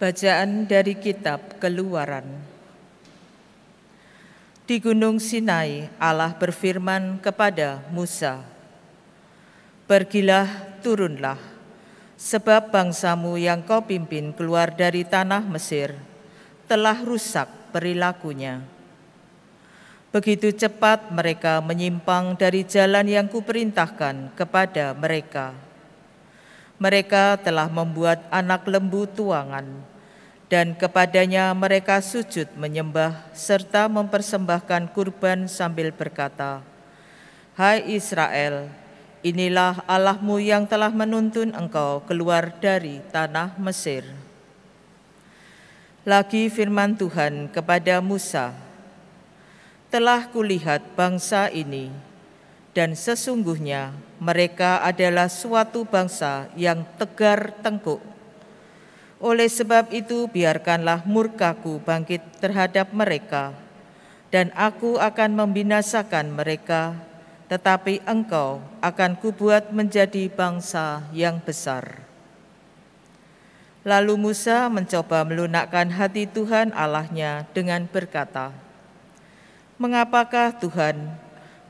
Bacaan dari kitab Keluaran. Di Gunung Sinai, Allah berfirman kepada Musa, "Pergilah, turunlah, sebab bangsamu yang kau pimpin keluar dari tanah Mesir telah rusak perilakunya. Begitu cepat mereka menyimpang dari jalan yang kuperintahkan kepada mereka. Mereka telah membuat anak lembu tuangan, dan kepadanya mereka sujud menyembah serta mempersembahkan kurban sambil berkata, 'Hai Israel, inilah Allahmu yang telah menuntun engkau keluar dari tanah Mesir.' Lagi firman Tuhan kepada Musa, 'Telah kulihat bangsa ini, dan sesungguhnya mereka adalah suatu bangsa yang tegar tengkuk. Oleh sebab itu biarkanlah murkaku bangkit terhadap mereka, dan aku akan membinasakan mereka, tetapi engkau akan kubuat menjadi bangsa yang besar.' Lalu Musa mencoba melunakkan hati Tuhan Allahnya dengan berkata, 'Mengapakah Tuhan,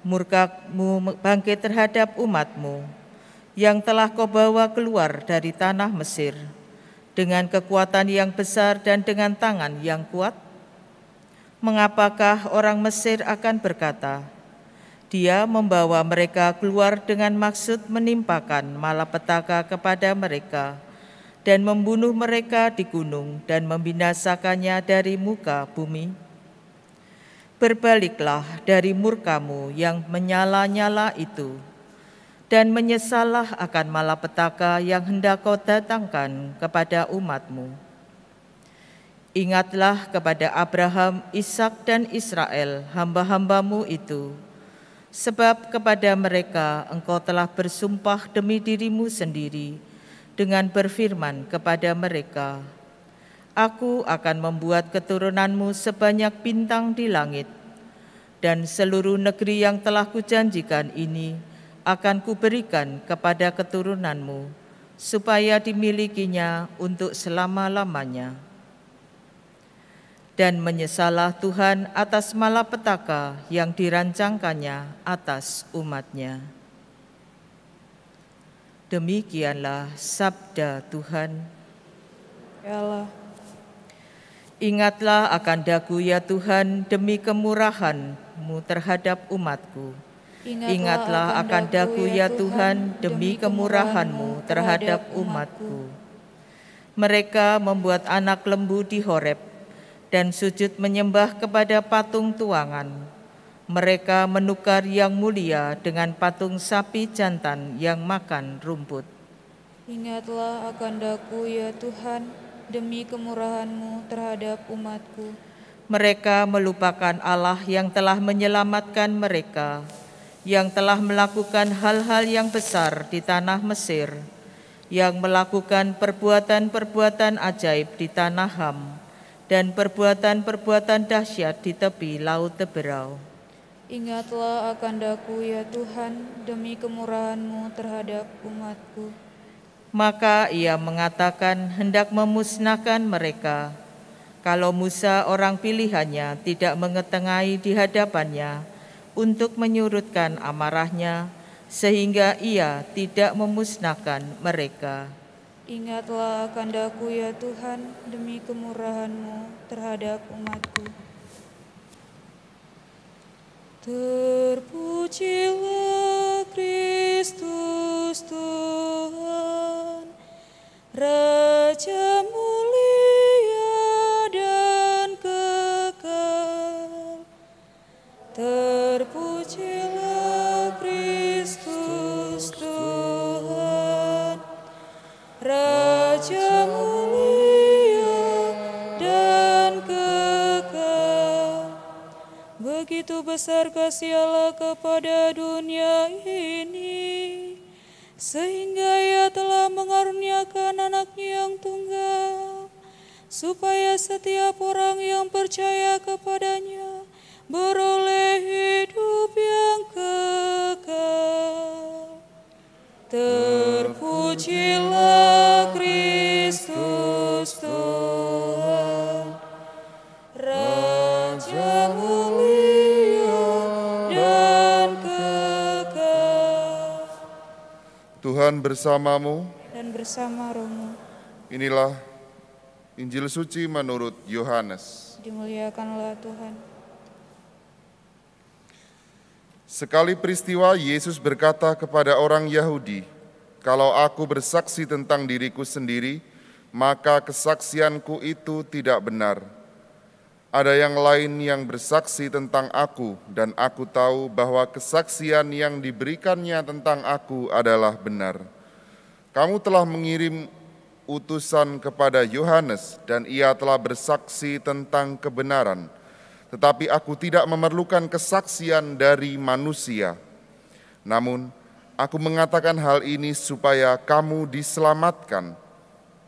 murka-Mu bangkit terhadap umat-Mu yang telah Kau bawa keluar dari tanah Mesir dengan kekuatan yang besar dan dengan tangan yang kuat? Mengapakah orang Mesir akan berkata, Dia membawa mereka keluar dengan maksud menimpakan malapetaka kepada mereka dan membunuh mereka di gunung dan membinasakannya dari muka bumi? Berbaliklah dari murka-Mu yang menyala-nyala itu, dan menyesallah akan malapetaka yang hendak Kau datangkan kepada umat-Mu. Ingatlah kepada Abraham, Ishak, dan Israel, hamba-hamba-Mu itu, sebab kepada mereka Engkau telah bersumpah demi diri-Mu sendiri dengan berfirman kepada mereka, Aku akan membuat keturunanmu sebanyak bintang di langit, dan seluruh negeri yang telah kujanjikan ini akan kuberikan kepada keturunanmu, supaya dimilikinya untuk selama-lamanya. Dan menyesallah Tuhan atas malapetaka yang dirancangkannya atas umat-Nya." Demikianlah sabda Tuhan. Ya Allah, Ingatlah akan daku ya Tuhan demi kemurahan-Mu terhadap umat-Ku. Ingatlah akan daku ya Tuhan demi kemurahan-Mu terhadap umat-Ku. Mereka membuat anak lembu di Horeb dan sujud menyembah kepada patung tuangan. Mereka menukar yang mulia dengan patung sapi jantan yang makan rumput. ingatlah akan daku ya Tuhan, demi kemurahan-Mu terhadap umat-Ku. Mereka melupakan Allah yang telah menyelamatkan mereka, yang telah melakukan hal-hal yang besar di tanah Mesir, yang melakukan perbuatan-perbuatan ajaib di tanah Ham, dan perbuatan-perbuatan dahsyat di tepi Laut Teberau. Ingatlah akan daku ya Tuhan, demi kemurahan-Mu terhadap umat-Ku. Maka ia mengatakan hendak memusnahkan mereka, kalau Musa orang pilihannya tidak mengetengahi di hadapannya untuk menyurutkan amarahnya, sehingga ia tidak memusnahkan mereka. Ingatlah akan daku ya Tuhan, demi kemurahan-Mu terhadap umat-Ku. Terpujilah Kristus Tuhan, Raja mulia dan kekal. Terpujilah Kristus Tuhan, Raja mulia dan kekal. Begitu besar kasih Allah kepada dunia ini, sehingga Ia telah mengaruniakan Anak-Nya yang tunggal, supaya setiap orang yang percaya kepadanya beroleh hidup yang kekal. Terpujilah Kristus Tuhan. Tuhan bersamamu. Dan bersama rohmu. Inilah Injil suci menurut Yohanes. Dimuliakanlah Tuhan. Sekali peristiwa Yesus berkata kepada orang Yahudi, "Kalau aku bersaksi tentang diriku sendiri, maka kesaksianku itu tidak benar. Ada yang lain yang bersaksi tentang aku, dan aku tahu bahwa kesaksian yang diberikannya tentang aku adalah benar. Kamu telah mengirim utusan kepada Yohanes, dan ia telah bersaksi tentang kebenaran. Tetapi aku tidak memerlukan kesaksian dari manusia. Namun, aku mengatakan hal ini supaya kamu diselamatkan.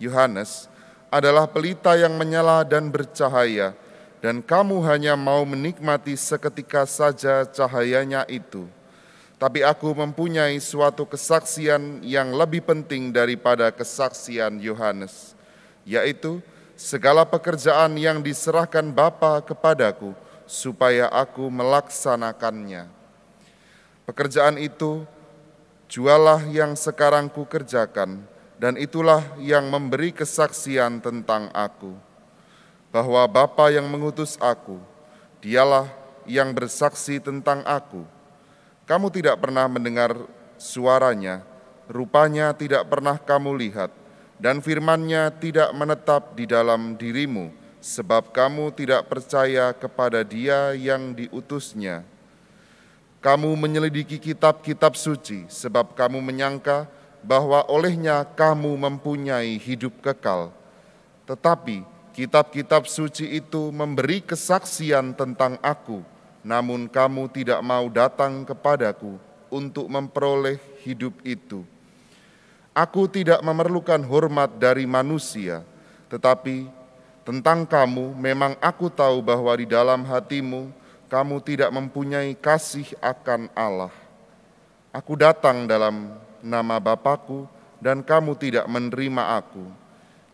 Yohanes adalah pelita yang menyala dan bercahaya, dan kamu hanya mau menikmati seketika saja cahayanya itu. Tapi aku mempunyai suatu kesaksian yang lebih penting daripada kesaksian Yohanes, yaitu segala pekerjaan yang diserahkan Bapa kepadaku, supaya aku melaksanakannya. Pekerjaan itu jualah yang sekarang kukerjakan, dan itulah yang memberi kesaksian tentang aku, bahwa Bapa yang mengutus aku, dialah yang bersaksi tentang aku. Kamu tidak pernah mendengar suaranya, rupanya tidak pernah kamu lihat, dan firman-Nya tidak menetap di dalam dirimu, sebab kamu tidak percaya kepada Dia yang diutus-Nya. Kamu menyelidiki kitab-kitab suci, sebab kamu menyangka bahwa olehnya kamu mempunyai hidup kekal. Tetapi kitab-kitab suci itu memberi kesaksian tentang aku, namun kamu tidak mau datang kepadaku untuk memperoleh hidup itu. Aku tidak memerlukan hormat dari manusia, tetapi tentang kamu memang aku tahu bahwa di dalam hatimu kamu tidak mempunyai kasih akan Allah. Aku datang dalam nama Bapakku dan kamu tidak menerima aku.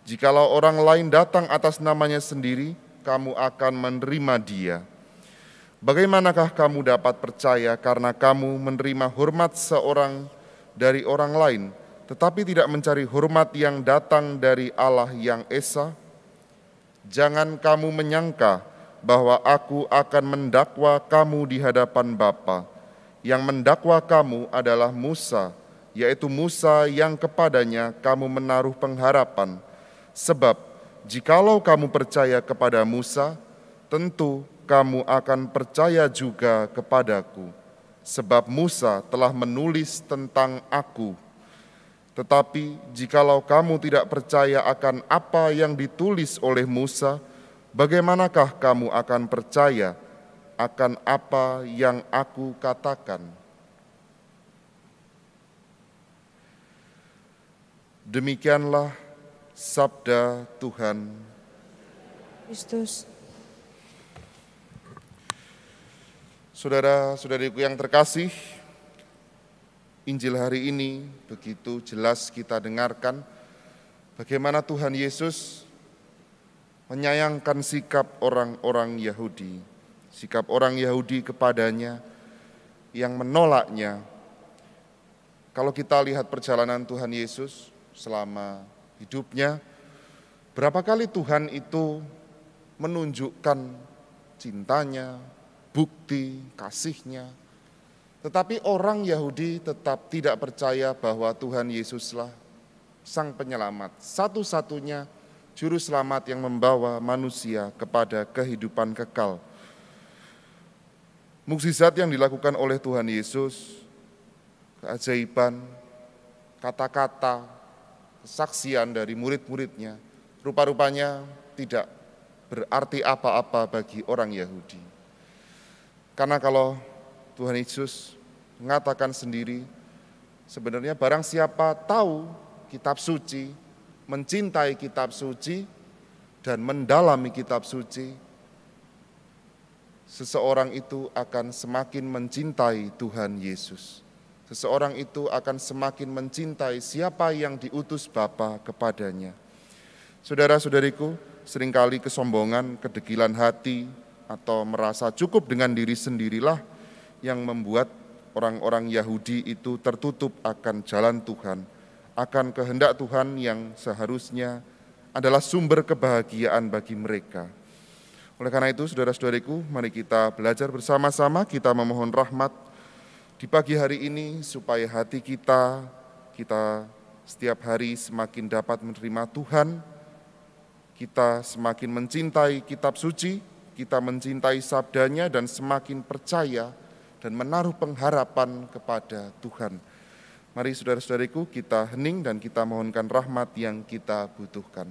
Jikalau orang lain datang atas namanya sendiri, kamu akan menerima dia. Bagaimanakah kamu dapat percaya karena kamu menerima hormat seorang dari orang lain, tetapi tidak mencari hormat yang datang dari Allah yang Esa? Jangan kamu menyangka bahwa aku akan mendakwa kamu di hadapan Bapa. Yang mendakwa kamu adalah Musa, yaitu Musa yang kepadanya kamu menaruh pengharapan. Sebab jikalau kamu percaya kepada Musa, tentu kamu akan percaya juga kepadaku, sebab Musa telah menulis tentang aku. Tetapi jikalau kamu tidak percaya akan apa yang ditulis oleh Musa, bagaimanakah kamu akan percaya akan apa yang aku katakan? Demikianlah sabda Tuhan. Kristus. Saudara-saudariku yang terkasih, Injil hari ini begitu jelas kita dengarkan bagaimana Tuhan Yesus menyayangkan sikap orang-orang Yahudi. Sikap orang Yahudi kepadanya yang menolaknya. Kalau kita lihat perjalanan Tuhan Yesus selama hidupnya, berapa kali Tuhan itu menunjukkan cintanya, bukti kasihnya. Tetapi orang Yahudi tetap tidak percaya bahwa Tuhan Yesuslah Sang Penyelamat, satu-satunya juru selamat yang membawa manusia kepada kehidupan kekal. Mukjizat yang dilakukan oleh Tuhan Yesus, keajaiban, kata-kata, kesaksian dari murid-muridnya, rupa-rupanya tidak berarti apa-apa bagi orang Yahudi. Karena kalau Tuhan Yesus mengatakan sendiri, sebenarnya barang siapa tahu kitab suci, mencintai kitab suci, dan mendalami kitab suci, seseorang itu akan semakin mencintai Tuhan Yesus. Seseorang itu akan semakin mencintai siapa yang diutus Bapa kepadanya. Saudara-saudariku, seringkali kesombongan, kedegilan hati, atau merasa cukup dengan diri sendirilah yang membuat orang-orang Yahudi itu tertutup akan jalan Tuhan, akan kehendak Tuhan yang seharusnya adalah sumber kebahagiaan bagi mereka. Oleh karena itu, saudara-saudariku, mari kita belajar bersama-sama, kita memohon rahmat di pagi hari ini supaya hati kita setiap hari semakin dapat menerima Tuhan, kita semakin mencintai kitab suci, kita mencintai sabdanya dan semakin percaya dan menaruh pengharapan kepada Tuhan. Mari saudara-saudariku, kita hening dan kita mohonkan rahmat yang kita butuhkan.